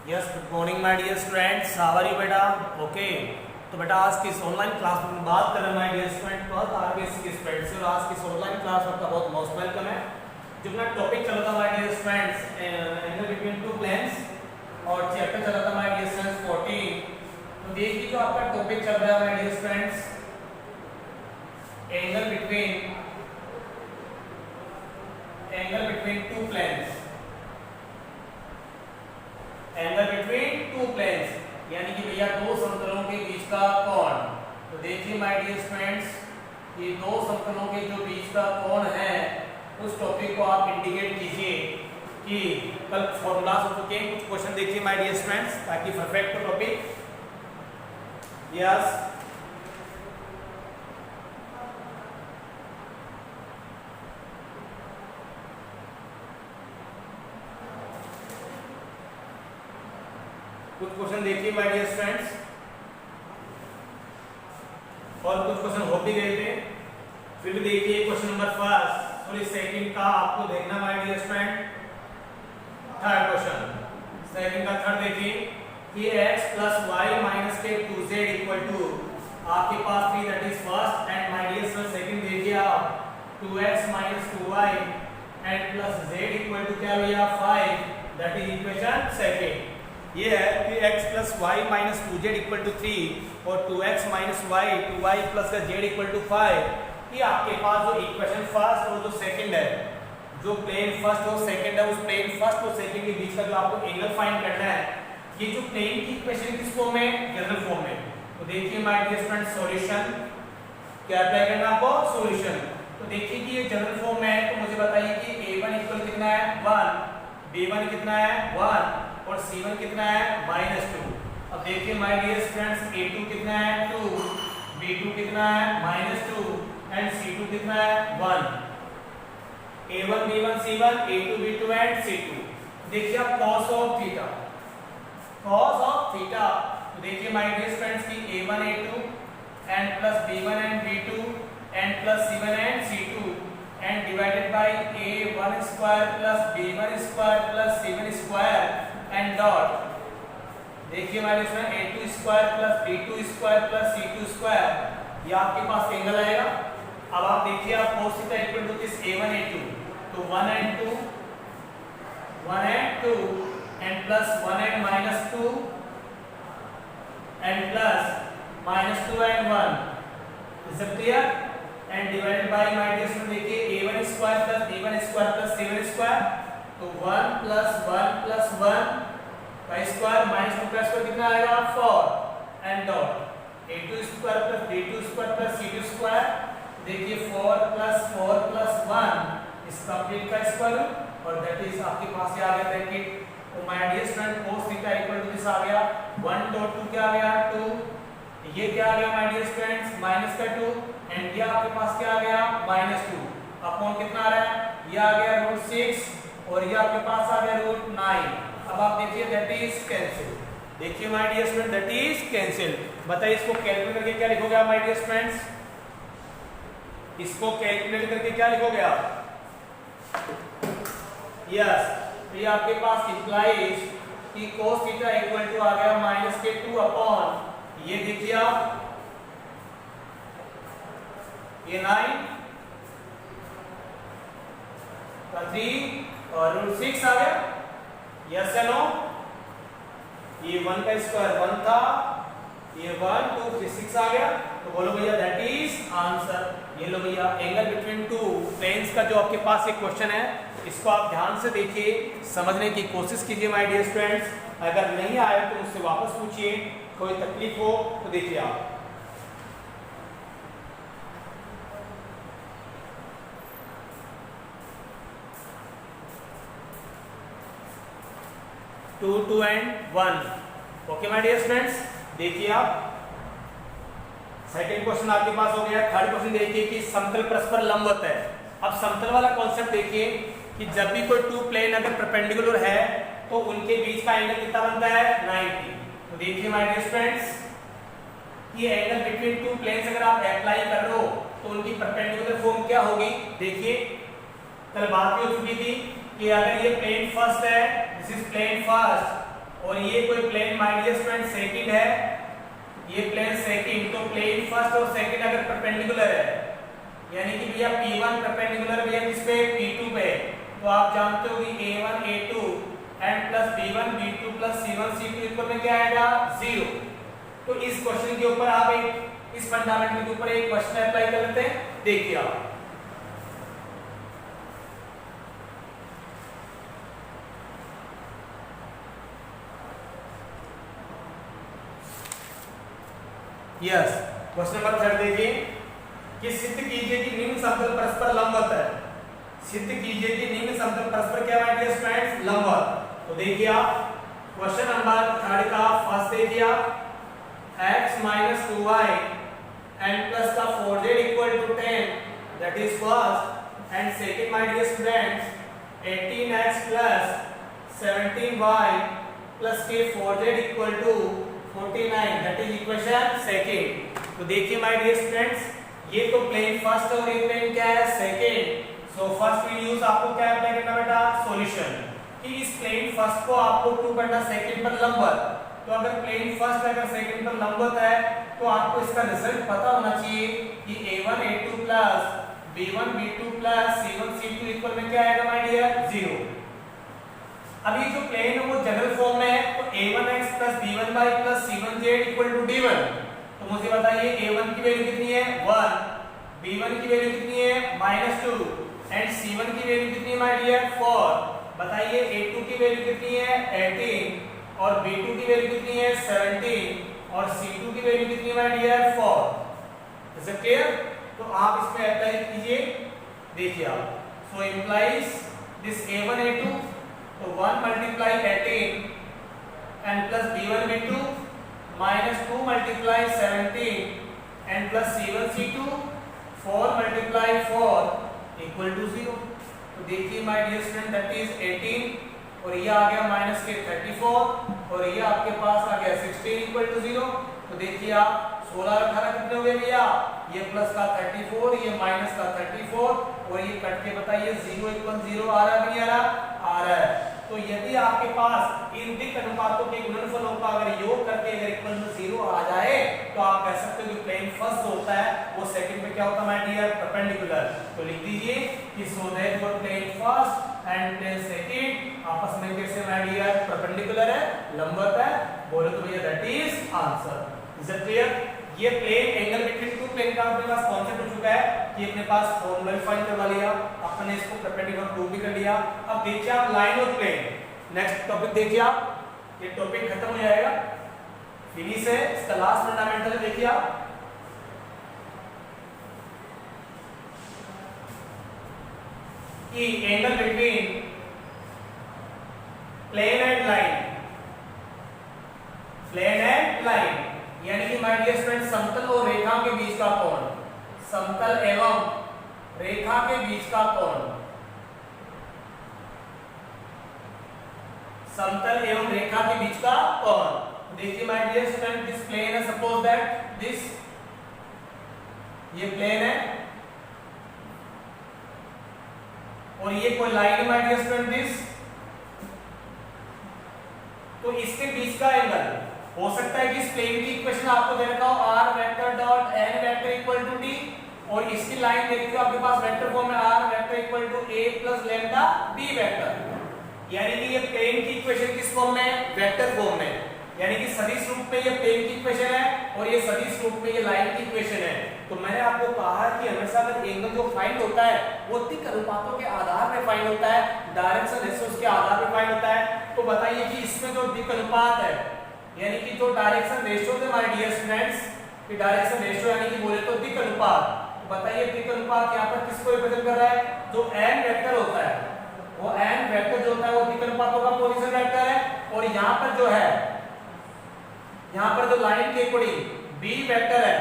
Yes, good morning my dear students, how are you बेटा? Okay, तो बेटा आज की इस ऑनलाइन क्लास में बात कर रहे हैं माय डियर स्टूडेंट पर आरबीएससी के स्टूडेंट्स से। और आज की इस ऑनलाइन क्लास में आपका बहुत मोस्ट वेलकम है। जो अपना टॉपिक चल रहा था my dear students, angle between two planes, और चैप्टर चल रहा था माय डियर स्टूडेंट्स 14। तो देखिए जो आपका टॉपिक चल रहा है my dear students, angle between two planes, angle between two planes, यानी कि भैया दो समतलों के बीच का कोण। तो देखिए माय डियर स्टूडेंट्स, ये दो समतलों के जो बीच का कोण है उस टॉपिक को आप इंडिकेट कीजिए कि कल फॉर्मूलाज हो चुके हैं। कुछ क्वेश्चन देखिए माय डियर स्टूडेंट्स ताकि परफेक्ट टॉपिक। यस, कुछ क्वेश्चन देखिए माय डियर स्टूडेंट्स, और कुछ क्वेश्चन हो भी गए थे। फिर भी देखिए क्वेश्चन नंबर फर्स्ट और इस सेकंड का आपको देखना my dear student. Third question, second का थर्ड देखिए कि x + y - के 2z = आपके पास 3, that is first. And my dear sir second देखिए आप 2x - 2y and plus z = क्या भैया 5, दैट इज इक्वेशन सेकंड। ये है कि x + y - 2z = 3 और 2x - y 2y + z = 5। ये आपके पास जो इक्वेशन फर्स्ट और जो सेकंड है, जो प्लेन फर्स्ट और सेकंड है, उस प्लेन फर्स्ट और सेकंड के बीच का जो आपको एंगल फाइंड करना है, ये जो प्लेन की इक्वेशन किस फॉर्म में, जनरल फॉर्म में। तो देखिए माय डियर स्टूडेंट सॉल्यूशन क्या अप्लाई करना है आपको, सॉल्यूशन। तो देखिए कि ये जनरल फॉर्म में है, तो मुझे बताइए कि a1 = कितना है 1, b1 कितना है 1 और c1 कितना है -2। अब देखिए माय डियर स्टूडेंट्स a2 कितना है 2, b2 कितना है -2 एंड c2 कितना है 1। a1 b1 c1, a2 b2 and c2। देखिए आप cos ऑफ थीटा, तो देखिए माय डियर स्टूडेंट्स की a1 a2 and plus b1 and b2 and plus c1 and c2 and divided bye a1 square plus b1 square plus c1 square and dot. देखिए हमारे इसमें a2 square plus b2 square plus c2 square, ये आपके पास angle आएगा। अब आप देखिए आप cos theta equal to this a1 a2, तो 1 and 2 and plus 1 and -2 and plus -2 and 1 is clear and divided by my dear student देखिए a1 square plus b1 square plus c1 square, तो 1 + 1 + 1 का square -2 का square कितना आएगा 4 and dot a2 square plus b2 square plus c2 square. देखिए 4 + 4 + 1 इस complete का square, और दैट इज आपके पास ये आ गया ब्रैकेट। तो my dear student cos theta equal to this आ गया 1 डॉट 2 क्या आ गया 2, ये क्या आ गया माय डियर स्टूडेंट्स -2 एंड ये आपके पास क्या आ गया -2 अपॉन कितना आ रहा है, ये आ गया √6 और ये आपके पास आ गया √9। अब आप देखिए दैट इज कैंसिल। देखिए my dear student that is cancel. बताइए इसको कैलकुलेट करके क्या लिखोगे आप माय डियर स्टूडेंट्स, इसको कैलकुलेट करके क्या लिखोगे आप? यस, तो ये आपके पास इंप्लाइज कि cos थीटा इक्वल टू आ गया -2 अपॉन, ये देखिए आप ये 9 का 3 और √6 आ गया। यस या नो? ये 1 का स्क्वायर 1 था, ये 1 2 3 6 आ गया। तो बोलो भैया दैट इज आंसर। ये लो भैया एंगल बिटवीन टू प्लेन्स का जो आपके पास एक क्वेश्चन है, इसको आप ध्यान से देखिए, समझने की कोशिश कीजिए माय डियर स्टूडेंट्स। अगर नहीं आए तो मुझसे वापस पूछिए, कोई तकलीफ हो तो देखिए आप। Two 2 and 1। Okay my dear students, देखिए आप सेकंड क्वेश्चन आपके पास हो गया। थर्ड क्वेश्चन देखिए कि समतल परस्पर लंबवत है। अब समतल वाला कॉन्सेप्ट देखिए कि जब भी कोई टू प्लेन अगर परपेंडिकुलर है तो उनके बीच का एंगल कितना बनता है 90। तो देखिए माय डियर स्टूडेंट्स, ये एंगल बिटवीन टू प्लेन्स अगर आप अप्लाई कर रहे हो तो उनकी परपेंडिकुलर फॉर्म क्या होगी। देखिए कल बात भी हो चुकी थी कि अगर ये प्लेन फर्स्ट है, दिस इज प्लेन फर्स्ट, और ये कोई plane my dear student second है, ये प्लेन सेकंड, तो प्लेन फर्स्ट और सेकंड अगर परपेंडिकुलर है, यानी कि भैया P1 परपेंडिकुलर भैया किस पे, P2 पे, तो आप जानते हो कि A1 A2 and plus B1 B2 plus C1 C2 equal में क्या आएगा, 0। तो इस क्वेश्चन के ऊपर आप एक इस फंडामेंटल के ऊपर एक क्वेश्चन अप्लाई कर लेते हैं, देखिए आप। यस, क्वेश्चन नंबर 3 देखिए कि सिद्ध कीजिए कि निम्न समतल परस्पर लंबवत है। सिद्ध कीजिए कि निम्न समतल परस्पर क्या है डियर स्टूडेंट्स, लंबवत। तो देखिए आप क्वेश्चन नंबर 3 का फर्स्ट देखिए आप, x - 2y and plus का 4z equal to 10, that is first, and second my dear students 18x plus 17y plus के 4z equal to 49, that is equation second। तो देखिए माय डियर स्टूडेंट्स, ये तो plane first और ये plane क्या है, second. So first we use आपको क्या अप्लाई करना बेटा, सॉल्यूशन, कि इस प्लेन फर्स्ट को आपको प्रूव करना सेकंड पर लंबवत। तो अगर प्लेन फर्स्ट अगर सेकंड पर लंबवत है तो आपको इसका रिजल्ट पता होना चाहिए कि A1 A2 plus B1 B2 plus C1 C2 equal में क्या आएगा माय डियर, 0। अभी जो प्लेन है वो जनरल फॉर्म में है, तो A1x plus B1y plus C1z equal to D1। तो मुझे बताइए A1 की वैल्यू कितनी है, 1, B1 की वैल्यू कितनी है, -2 एंड C1 की वैल्यू कितनी है माय डियर, 4। बताइए A2 की वैल्यू कितनी है, 18 और B2 की वैल्यू कितनी है, 17 और C2 की वैल्यू कितनी है my dear, 4। Is it clear? तो आप इसमें अप्लाई कीजिए, देखिए आप। सो इंप्लाइज दिस A1 A2, तो 1 multiply 18 and plus B1 B2 minus 2 multiply 17 and plus C1 C2 4 multiply 4 equal to 0। तो देखिए my dear student that is 18 और ये आ गया माइनस के 34 और ये आपके पास आ गया 16 इक्वल टू 0। तो देखिए आप 16 और 18 कितने हो गए भैया, ये प्लस का 34 ये माइनस का 34 और ये कट के बताइए 0 इक्वल 0 आ रहा है नहीं आ रहा, आ रहा है। तो यदि आपके पास इन दिक अनुपातों के गुणनफलों का अगर योग करके अगर इक्वल टू 0 आ जाए तो आप कह सकते हो कि प्लेन फर्स्ट होता है वो सेकंड में क्या होता है माय डियर, परपेंडिकुलर। तो लिख दीजिए कि so that for plane first and plane second आपस में कैसे माय डियर, परपेंडिकुलर है, लंबवत है। बोले तो भैया that is answer. Is it clear? ये plane angle between two plane का अपने पास कॉन्सेप्ट हो चुका है कि अपने पास फॉर्मूला फाइंड करवा लिया, अपने इसको परपेंडिकुलर प्रूव भी कर लिया। अब देखिए आप लाइन और प्लेन, नेक्स्ट टॉपिक देखिए आप, ये टॉपिक खत्म हो जाएगा, फिनिश है, इसका लास्ट फंडामेंटल है। देखिए आप कि angle between plane and line, plane and line यानी कि माय डियर स्टूडेंट समतल और रेखा के बीच का कोण, समतल एवं रेखा के बीच का कोण, समतल एवं रेखा के बीच का कोण। देखिए my dear student this plane है, सपोज दैट दिस ये प्लेन है और ये कोई लाइन है माय डियर स्टूडेंट दिस, तो इसके बीच का एंगल हो सकता है कि इस प्लेन की इक्वेशन आपको दे रखा हो r vector dot n vector equal to d और इसकी लाइन दे रखी हो आपके पास वेक्टर फॉर्म में r vector equal to a plus lambda b vector, यानी कि ये प्लेन की इक्वेशन किस फॉर्म में, वेक्टर फॉर्म में, यानी कि सदिश रूप में ये प्लेन की इक्वेशन है और ये सदिश रूप में ये लाइन की इक्वेशन है। तो मैंने आपको कहा कि हमेशा अगर एंगल जो फाइंड होता है वो दिक् अनुपातों के आधार पर फाइंड होता है, डायरेक्शन रेशियोज के आधार पर फाइंड होता है। तो बताइए कि इसमें जो दिक् अनुपात है यानी कि जो डायरेक्शन रेशियो है हमारे डियर स्टूडेंट्स, कि डायरेक्शन रेशियो यानी कि बोले तो दिक् अनुपात, तो बताइए दिक् अनुपात यहाँ पर किसको रिप्रेजेंट कर रहा है, जो n वेक्टर होता है वो n वेक्टर जो होता है वो दिक् अनुपातों का पोजीशन वेक्टर है और यहाँ पर जो है, यहाँ पर जो लाइन के अकॉर्डिंग b वेक्टर है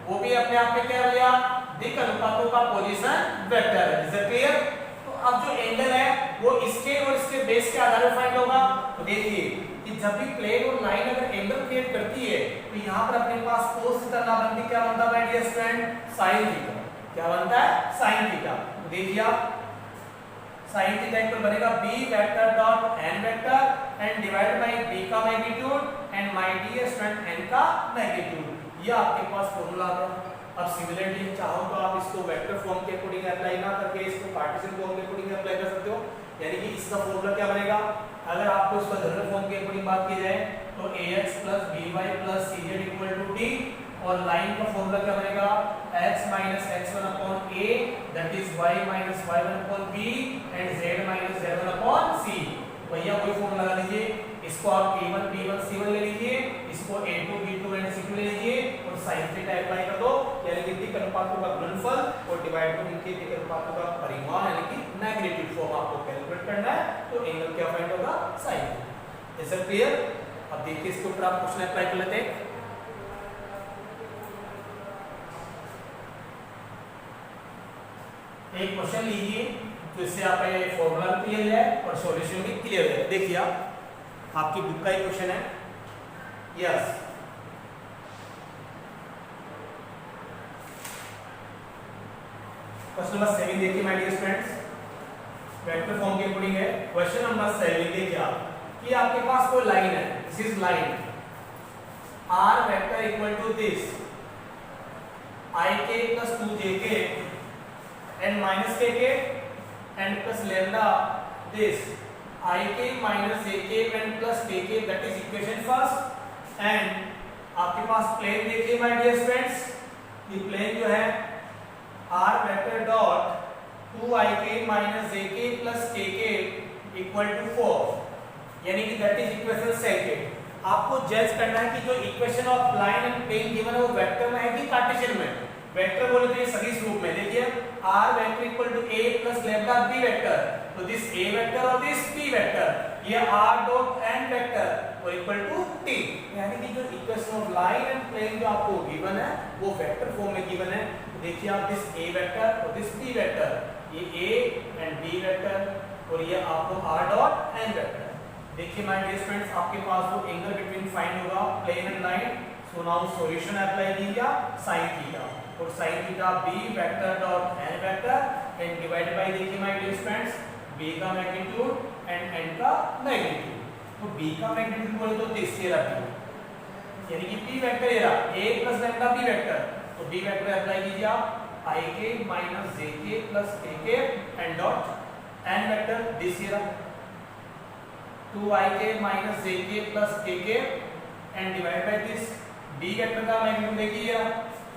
वो भी अपने आप में क्या भैया, दिक् अनुपातों का पोजीशन वेक्टर है। Is it clear? तो अब जो एंगल है वो इसके और इसके बेस के आधार पर फाइंड होगा। तो देखिए कि जब भी प्लेन और लाइन अगर एंगल क्रिएट करती है तो यहाँ पर अपने पास cos थीटा ना बनती क्या बनता है my dear student, sin theta. क्या बनता है, sin थीटा। तो देखिए आप sin थीटा इक्वल बनेगा b vector dot n vector and divided by b का magnitude and my dear student n का मैग्नीट्यूड। ये आपके पास फॉर्मूला आ गया। अब सिमिलरली चाहो तो आप इसको वेक्टर फॉर्म के अकॉर्डिंग अप्लाई ना करके इसको कार्टेशियन फॉर्म के अकॉर्डिंग अप्लाई कर सकते हो। यानी कि इसका फॉर्मूला क्या बनेगा, अगर आपको इसका जनरल फॉर्म के अकॉर्डिंग बात की जाए तो ax + by + cz = d, और लाइन का फॉर्मूला क्या बनेगा, x - x1/a that is y - y1/b and z - z1/c। भैया कोई फॉर्मूला लगा लीजिए, इसको आप a1 b1 c1 ले लीजिए, इसको a2 b2 एंड c2 ले लीजिए और sin थीटा अप्लाई कर दो, यानी कि दिक् अनुपातों का गुणनफल और डिवाइड बाय इनके दिक् अनुपातों का परिमाण यानी कि मैग्नीट्यूड फॉर्म आपको कैलकुलेट करना है। तो एंगल क्या फाइंड होगा, sin theta. Is it clear? अब देखिए इसके ऊपर आप क्वेश्चन अप्लाई कर लेते हैं। एक क्वेश्चन लीजिए तो इससे आप ये फॉर्मूला भी क्लियर है और सॉल्यूशन भी क्लियर है। देखिए आप आपकी बुक का ही क्वेश्चन है। यस, क्वेश्चन नंबर 7 देखिए my dear students, vector form के अकॉर्डिंग है। क्वेश्चन नंबर 7 देखिए आप कि आपके पास कोई लाइन है, this is line r vector equal to this ik + 2jk and minus kk and plus lambda this ik minus jk and plus kk, that is equation first। and आपके पास plane देखिए my dear students, ये plane जो है r vector dot 2ik minus jk plus kk equal to 4, यानी कि that is equation second. आपको जज करना है कि जो equation of line and plane given है वो वेक्टर में है कि कार्टेशियन में। वेक्टर बोले तो ये सदिश रूप में, देखिए r vector equal to a plus lambda b vector, तो दिस a वेक्टर और दिस b वेक्टर, ये r डॉट n वेक्टर और इक्वल टू t, यानी कि जो equation of line and plane जो आपको गिवन है वो वेक्टर फॉर्म में गिवन है। तो देखिए आप दिस a वेक्टर और दिस b वेक्टर, ये a एंड b वेक्टर और ये आपको r डॉट n वेक्टर। देखिए माय डियर स्टूडेंट्स, आपके पास वो एंगल बिटवीन फाइंड होगा plane and line. So now solution apply कीजिए sin थीटा, और sin theta b vector dot n vector and divided by, देखिए माय डियर स्टूडेंट्स, b का magnitude and n का magnitude. तो b का magnitude बोले तो दिस ये रहा, यानी कि b वेक्टर ये रहा a plus lambda b vector, तो b वेक्टर अप्लाई कीजिए आप ik minus jk plus kk and dot n vector this ये रहा 2ik minus jk plus kk and divide by this b vector का magnitude देखिए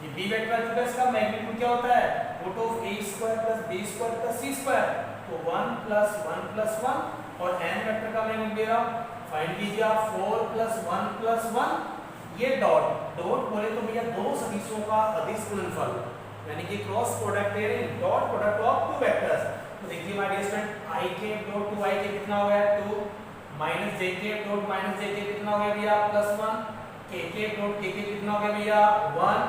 ये b वेक्टर चुका, इसका मैग्नीट्यूड क्या होता है, root of a square plus b square plus c square, तो 1 प्लस 1 प्लस 1, और n वेक्टर का मैग्नीट्यूड दे रहा, फाइंड कीजिए आप 4 प्लस 1 प्लस 1, ये डॉट डॉट बोले तो भैया दो सदिशों का अदिश गुणनफल, यानी कि क्रॉस प्रोडक्ट है dot product of two vectors. तो देखिए my dear student ik dot 2ik कितना हो गया 2, minus jk dot minus jk कितना हो गया भैया +1, kk डॉट kk कितना हो गया भैया 1,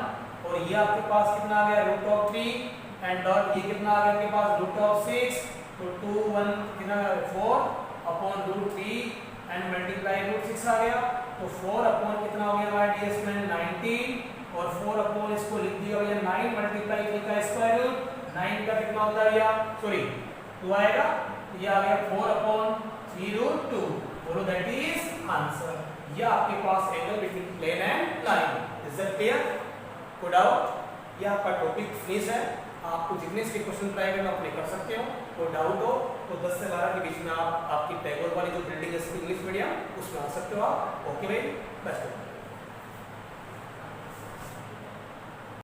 और ये आपके पास कितना आ गया रूट ऑफ 3 एंड डॉट ये कितना आ गया आपके पास रूट ऑफ 6, तो 2 1 कितना 4 upon root 3 and multiply root 6 आ गया, तो 4 अपॉन कितना हो गया हमारे डीएस में 19, और 4 अपॉन इसको लिख दिया भैया 9 मल्टीप्लाई 3 का स्क्वायर रूट 9 का कितना होता है भैया सॉरी 2 आएगा, ये आ गया 4 अपॉन 3 रूट 2, बोलो दैट इज आंसर। ये आपके पास angle between plane and line. Is that clear? कोई डाउट? ये आपका टॉपिक फिनिश है। आपको जितने इसके क्वेश्चन ट्राई करना अपने कर सकते हो। कोई डाउट हो तो 10 से 12 के बीच में आप आपकी टैगोर वाली जो बिल्डिंग है इंग्लिश मीडियम उसमें आ सकते हो आप। ओके भाई, बेस्ट ऑफ लक।